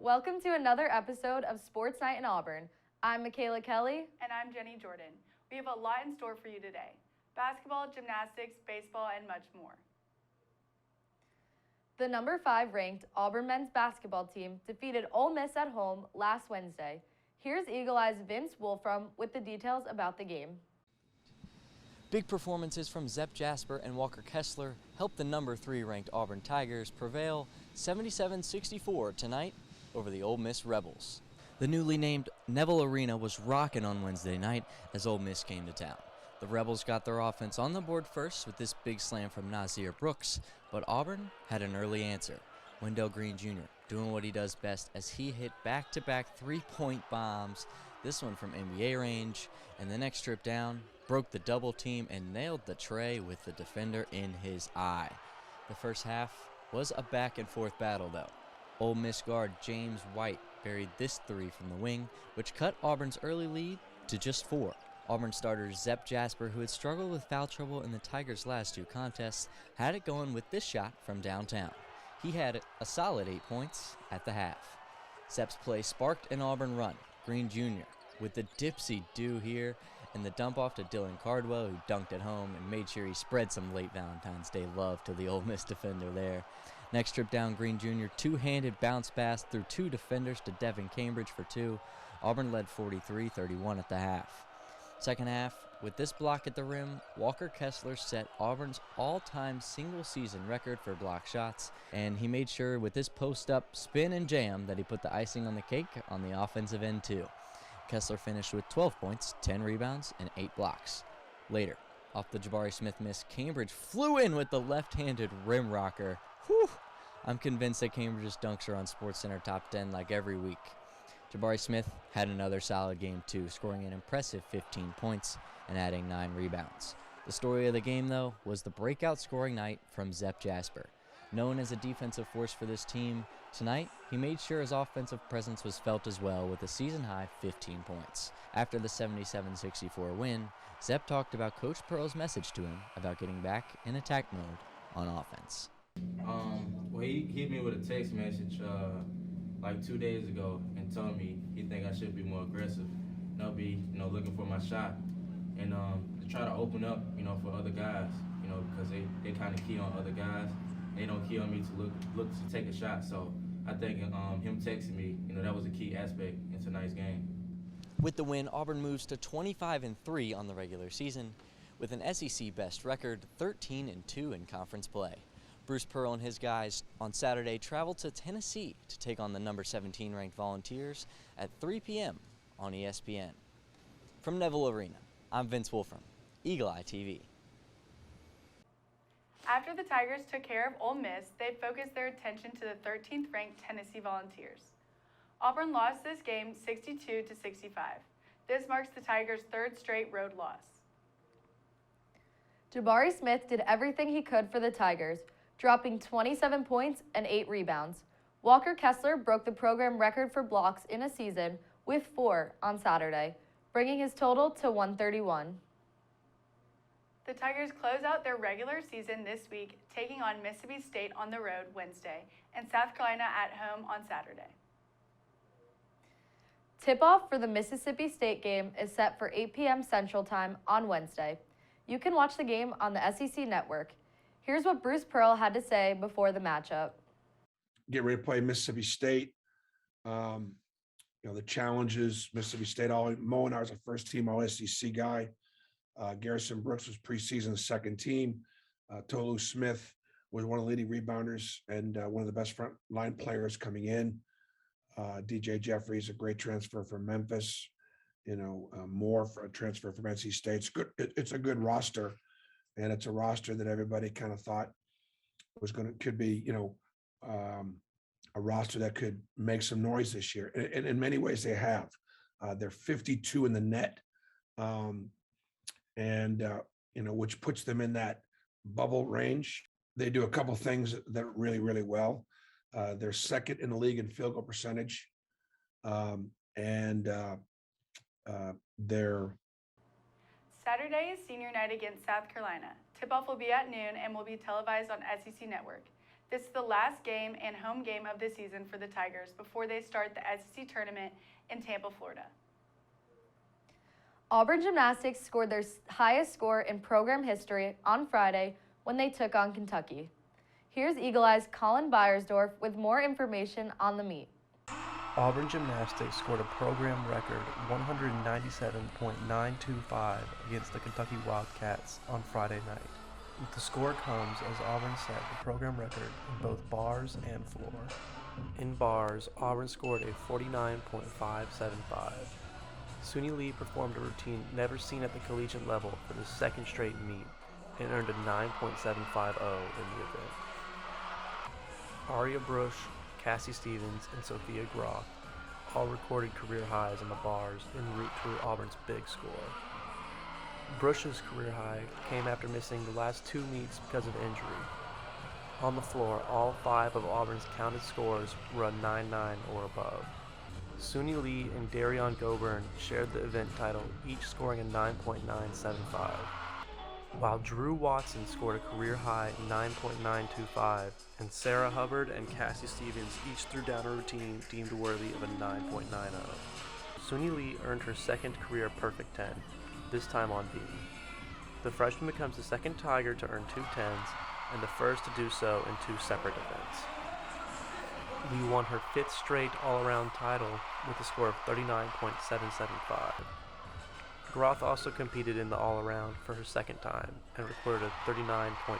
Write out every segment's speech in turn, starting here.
Welcome to another episode of Sports Night in Auburn. I'm Michaela Kelly. And I'm Jenny Jordan. We have a lot in store for you today. Basketball, gymnastics, baseball, and much more. The number 5 ranked Auburn men's basketball team defeated Ole Miss at home last Wednesday. Here's Eagle Eye's Vince Wolfram with the details about the game. Big performances from Zep Jasper and Walker Kessler helped the number 3 ranked Auburn Tigers prevail 77-64 tonight over the Ole Miss Rebels. The newly named Neville Arena was rocking on Wednesday night as Ole Miss came to town. The Rebels got their offense on the board first with this big slam from Nazir Brooks, but Auburn had an early answer. Wendell Green Jr. doing what he does best as he hit back-to-back three-point bombs, this one from NBA range, and the next trip down, broke the double team and nailed the tray with the defender in his eye. The first half was a back-and-forth battle, though. Ole Miss guard James White buried this three from the wing, which cut Auburn's early lead to just 4. Auburn starter Zep Jasper, who had struggled with foul trouble in the Tigers' last 2 contests, had it going with this shot from downtown. He had a solid 8 points at the half. Zep's play sparked an Auburn run. Green Jr. with the dipsy-do here and the dump off to Dylan Cardwell, who dunked at home and made sure he spread some late Valentine's Day love to the Ole Miss defender there. Next trip down, Green Jr. two-handed bounce pass through 2 defenders to Devin Cambridge for 2. Auburn led 43-31 at the half. Second half, with this block at the rim, Walker Kessler set Auburn's all-time single-season record for block shots, and he made sure with this post-up spin and jam that he put the icing on the cake on the offensive end too. Kessler finished with 12 points, 10 rebounds, and 8 blocks. Later, off the Jabari Smith miss, Cambridge flew in with the left-handed rim rocker. Whew! I'm convinced that Cambridge's dunks are on SportsCenter Top 10 like every week. Jabari Smith had another solid game too, scoring an impressive 15 points and adding 9 rebounds. The story of the game, though, was the breakout scoring night from Zep Jasper. Known as a defensive force for this team, tonight he made sure his offensive presence was felt as well with a season-high 15 points. After the 77-64 win, Zep talked about Coach Pearl's message to him about getting back in attack mode on offense. Well, he hit me with a text message like 2 days ago and told me he think I should be more aggressive. Be looking for my shot and to try to open up, for other guys, because they kind of key on other guys. They don't key on me to look to take a shot. So I think him texting me, that was a key aspect in tonight's game. With the win, Auburn moves to 25-3 on the regular season with an SEC best record, 13-2 in conference play. Bruce Pearl and his guys on Saturday traveled to Tennessee to take on the number 17 ranked Volunteers at 3 p.m. on ESPN. From Neville Arena, I'm Vince Wolfram, Eagle Eye TV. After the Tigers took care of Ole Miss, they focused their attention to the 13th ranked Tennessee Volunteers. Auburn lost this game 62-65. This marks the Tigers' 3rd straight road loss. Jabari Smith did everything he could for the Tigers, dropping 27 points and 8 rebounds. Walker Kessler broke the program record for blocks in a season with 4 on Saturday, bringing his total to 131. The Tigers close out their regular season this week, taking on Mississippi State on the road Wednesday and South Carolina at home on Saturday. Tip-off for the Mississippi State game is set for 8 p.m. Central Time on Wednesday. You can watch the game on the SEC Network. Here's what Bruce Pearl had to say before the matchup. Get ready to play Mississippi State. The challenges, Mississippi State, Mo and I was a first-team All-SEC guy. Garrison Brooks was preseason second team. Tolu Smith was one of the leading rebounders and one of the best front line players coming in. DJ Jeffries, a great transfer from Memphis. Moore for a transfer from NC State. It's good. It's a good roster, and it's a roster that everybody kind of thought could be, a roster that could make some noise this year. And in many ways, they have. They're 52 in the net. Which puts them in that bubble range. They do a couple things that really, really well. They're second in the league in field goal percentage. They're Saturday is senior night against South Carolina. Tip-off will be at noon and will be televised on SEC Network. This is the last game and home game of the season for the Tigers before they start the SEC tournament in Tampa, Florida. Auburn Gymnastics scored their highest score in program history on Friday when they took on Kentucky. Here's Eagle Eye's Colin Beiersdorf with more information on the meet. Auburn Gymnastics scored a program record 197.925 against the Kentucky Wildcats on Friday night. The score comes as Auburn set the program record in both bars and floor. In bars, Auburn scored a 49.575. Suni Lee performed a routine never seen at the collegiate level for the second straight meet and earned a 9.750 in the event. Aria Brush, Cassie Stevens, and Sophia Groff all recorded career highs in the bars en route to Auburn's big score. Brush's career high came after missing the last two meets because of injury. On the floor, all 5 of Auburn's counted scores were a 9-9 or above. Suni Lee and Darion Goburn shared the event title, each scoring a 9.975. While Drew Watson scored a career high 9.925, and Sarah Hubbard and Cassie Stevens each threw down a routine deemed worthy of a 9.90. Suni Lee earned her second career perfect 10, this time on beam. The freshman becomes the second Tiger to earn 2 10s, and the first to do so in 2 separate events. Lee won her 5th straight all-around title with a score of 39.775. Groth also competed in the all-around for her second time and recorded a 39.4.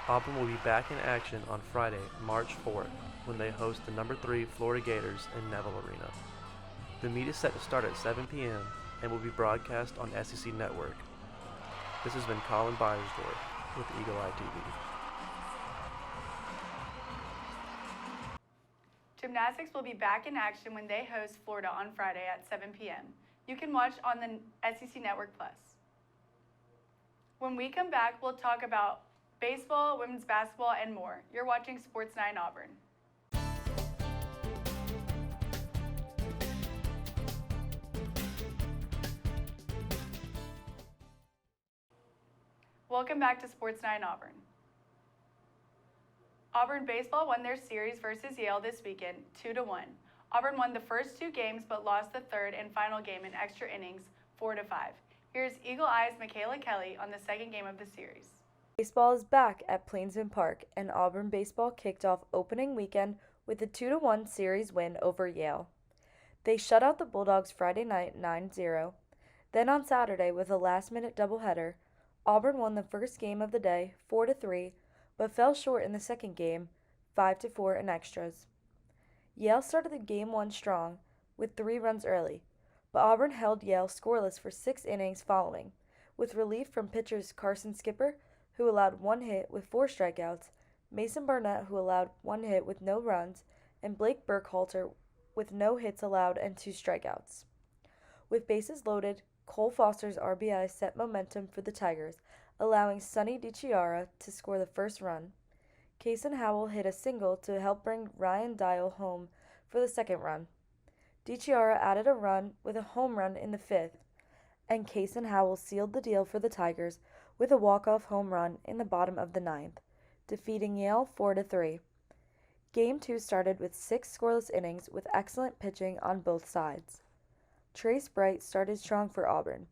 Auburn will be back in action on Friday, March 4th, when they host the number 3 Florida Gators in Neville Arena. The meet is set to start at 7 p.m. and will be broadcast on SEC Network. This has been Colin Beiersdorf with Eagle Eye TV. Gymnastics will be back in action when they host Florida on Friday at 7 p.m. You can watch on the SEC Network Plus. When we come back, we'll talk about baseball, women's basketball, and more. You're watching Sports 9 Auburn. Welcome back to Sports 9 Auburn. Auburn Baseball won their series versus Yale this weekend, 2-1. Auburn won the first 2 games but lost the third and final game in extra innings, 4-5. Here's Eagle Eye's Michaela Kelly on the second game of the series. Baseball is back at Plainsman Park, and Auburn Baseball kicked off opening weekend with a 2-1 series win over Yale. They shut out the Bulldogs Friday night 9-0. Then on Saturday, with a last-minute doubleheader, Auburn won the first game of the day 4-3, but fell short in the second game 5-4 in extras. Yale started the game 1 strong, with 3 runs early, but Auburn held Yale scoreless for 6 innings following, with relief from pitchers Carson Skipper, who allowed 1 hit with 4 strikeouts, Mason Barnett, who allowed 1 hit with no runs, and Blake Burkhalter with no hits allowed and 2 strikeouts. With bases loaded, Cole Foster's RBI set momentum for the Tigers, allowing Sonny DiChiara to score the first run. Kaysen Howell hit a single to help bring Ryan Dial home for the second run. DiChiara added a run with a home run in the 5th, and Kaysen Howell sealed the deal for the Tigers with a walk-off home run in the bottom of the 9th, defeating Yale 4-3. Game 2 started with 6 scoreless innings with excellent pitching on both sides. Trace Bright started strong for Auburn,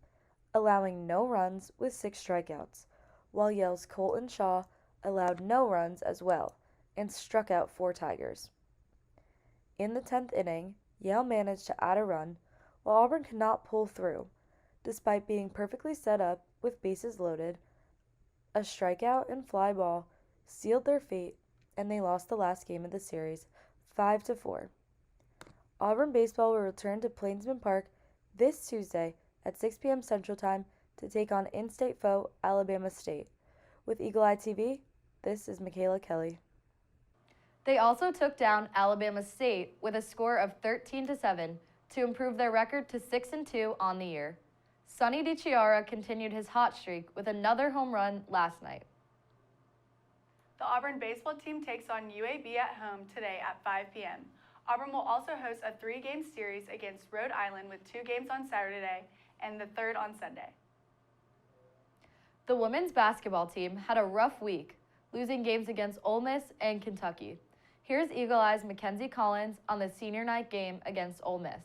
allowing no runs with 6 strikeouts, while Yale's Colton Shaw allowed no runs as well and struck out 4 Tigers. In the 10th inning, Yale managed to add a run, while Auburn could not pull through, despite being perfectly set up with bases loaded. A strikeout and fly ball sealed their fate, and they lost the last game of the series 5-4. Auburn Baseball will return to Plainsman Park this Tuesday at 6 p.m. Central Time to take on in-state foe Alabama State. With Eagle Eye TV, this is Michaela Kelly. They also took down Alabama State with a score of 13-7 to improve their record to 6-2 on the year. Sonny DiChiara continued his hot streak with another home run last night. The Auburn baseball team takes on UAB at home today at 5 p.m. Auburn will also host a 3-game series against Rhode Island with 2 games on Saturday and the 3rd on Sunday. The women's basketball team had a rough week, losing games against Ole Miss and Kentucky. Here's Eagle Eye's Mackenzie Collins on the senior night game against Ole Miss.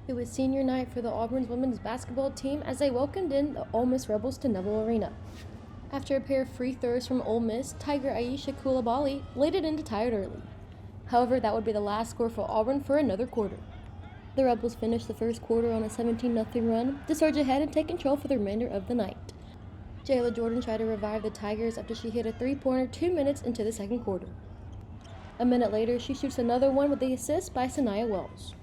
It was senior night for the Auburn's women's basketball team as they welcomed in the Ole Miss Rebels to Neville Arena. After a pair of free throws from Ole Miss, Tiger Aisha Coulibaly laid it in to tie it early. However, that would be the last score for Auburn for another quarter. The Rebels finished the first quarter on a 17-0 run to surge ahead and take control for the remainder of the night. Jayla Jordan tried to revive the Tigers after she hit a three-pointer 2 minutes into the second quarter. A minute later, she shoots another one with the assist by Sanaya Wells.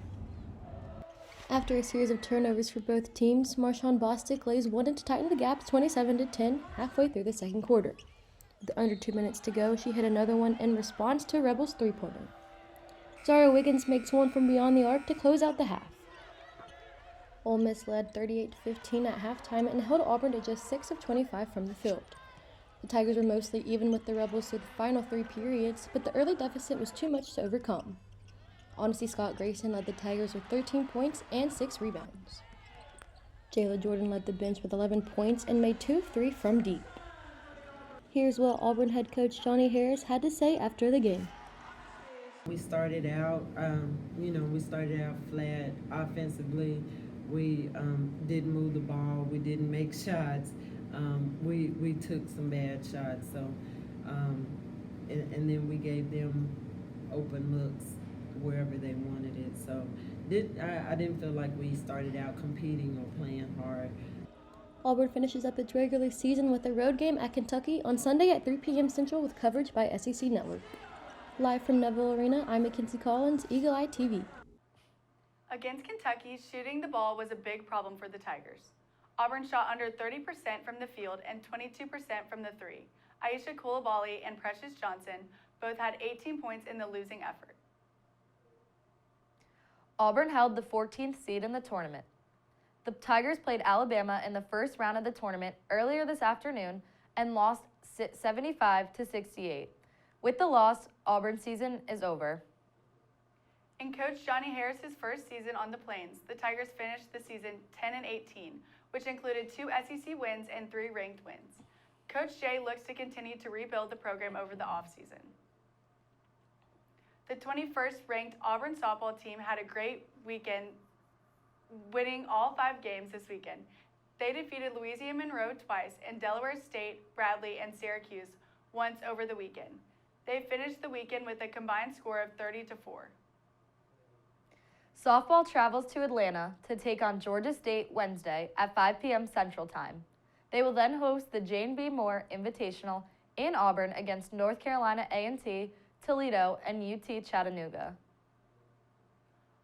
After a series of turnovers for both teams, Marshawn Bostic lays one in to tighten the gap 27-10 halfway through the second quarter. With under 2 minutes to go, she hit another one in response to Rebels' three-pointer. Zara Wiggins makes one from beyond the arc to close out the half. Ole Miss led 38-15 at halftime and held Auburn to just 6 of 25 from the field. The Tigers were mostly even with the Rebels through the final 3 periods, but the early deficit was too much to overcome. Honesty Scott Grayson led the Tigers with 13 points and 6 rebounds. Jayla Jordan led the bench with 11 points and made 2 of 3 from deep. Here's what Auburn head coach Johnny Harris had to say after the game. We started out, flat offensively. We didn't move the ball. We didn't make shots. We took some bad shots. So, and then we gave them open looks wherever they wanted it. So, I didn't feel like we started out competing or playing hard. Auburn finishes up its regular season with a road game at Kentucky on Sunday at 3 p.m. Central with coverage by SEC Network. Live from Neville Arena, I'm Mackenzie Collins, Eagle Eye TV. Against Kentucky, shooting the ball was a big problem for the Tigers. Auburn shot under 30% from the field and 22% from the three. Aisha Coulibaly and Precious Johnson both had 18 points in the losing effort. Auburn held the 14th seed in the tournament. The Tigers played Alabama in the first round of the tournament earlier this afternoon and lost 75-68. With the loss, Auburn's season is over. In Coach Johnny Harris's first season on the Plains, the Tigers finished the season 10-18, which included 2 SEC wins and 3 ranked wins. Coach Jay looks to continue to rebuild the program over the offseason. The 21st ranked Auburn softball team had a great weekend, winning all 5 games this weekend. They defeated Louisiana Monroe twice and Delaware State, Bradley, and Syracuse once over the weekend. They finished the weekend with a combined score of 30-4. Softball travels to Atlanta to take on Georgia State Wednesday at 5 p.m. Central Time. They will then host the Jane B. Moore Invitational in Auburn against North Carolina A&T, Toledo, and UT Chattanooga.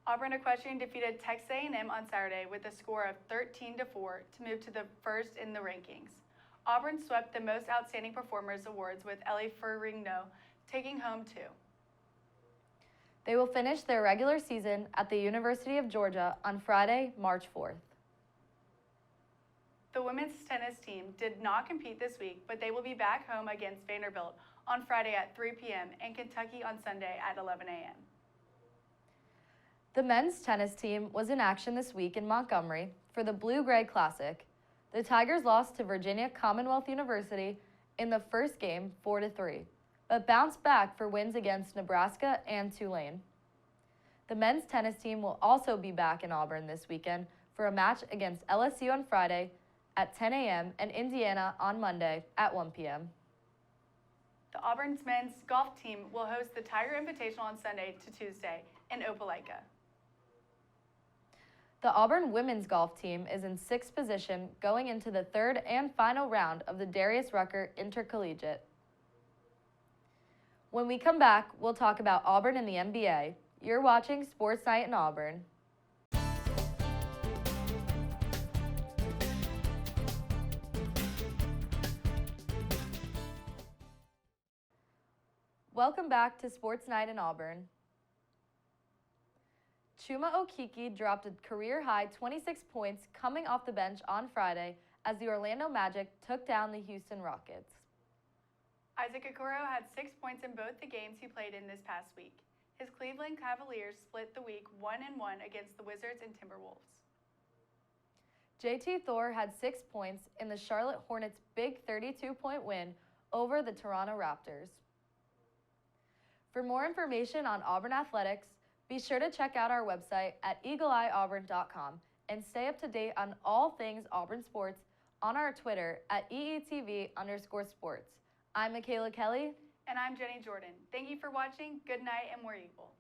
Auburn Equestrian defeated Texas A&M on Saturday with a score of 13-4 to move to the first in the rankings. Auburn swept the Most Outstanding Performers Awards with Ellie Ferrigno taking home 2. They will finish their regular season at the University of Georgia on Friday, March 4th. The women's tennis team did not compete this week, but they will be back home against Vanderbilt on Friday at 3 p.m. and Kentucky on Sunday at 11 a.m. The men's tennis team was in action this week in Montgomery for the Blue-Gray Classic. The Tigers lost to Virginia Commonwealth University in the first game 4-3, but bounced back for wins against Nebraska and Tulane. The men's tennis team will also be back in Auburn this weekend for a match against LSU on Friday at 10 a.m. and Indiana on Monday at 1 p.m. The Auburn's men's golf team will host the Tiger Invitational on Sunday to Tuesday in Opelika. The Auburn women's golf team is in 6th position going into the 3rd and final round of the Darius Rucker Intercollegiate. When we come back, we'll talk about Auburn and the NBA. You're watching Sports Night in Auburn. Welcome back to Sports Night in Auburn. Chuma Okeke dropped a career-high 26 points coming off the bench on Friday as the Orlando Magic took down the Houston Rockets. Isaac Okoro had 6 points in both the games he played in this past week. His Cleveland Cavaliers split the week 1-1 against the Wizards and Timberwolves. JT Thor had 6 points in the Charlotte Hornets' big 32-point win over the Toronto Raptors. For more information on Auburn athletics, be sure to check out our website at eagleeyeauburn.com and stay up to date on all things Auburn sports on our Twitter at EETV_sports. I'm Michaela Kelly. And I'm Jenny Jordan. Thank you for watching. Good night and War Eagle.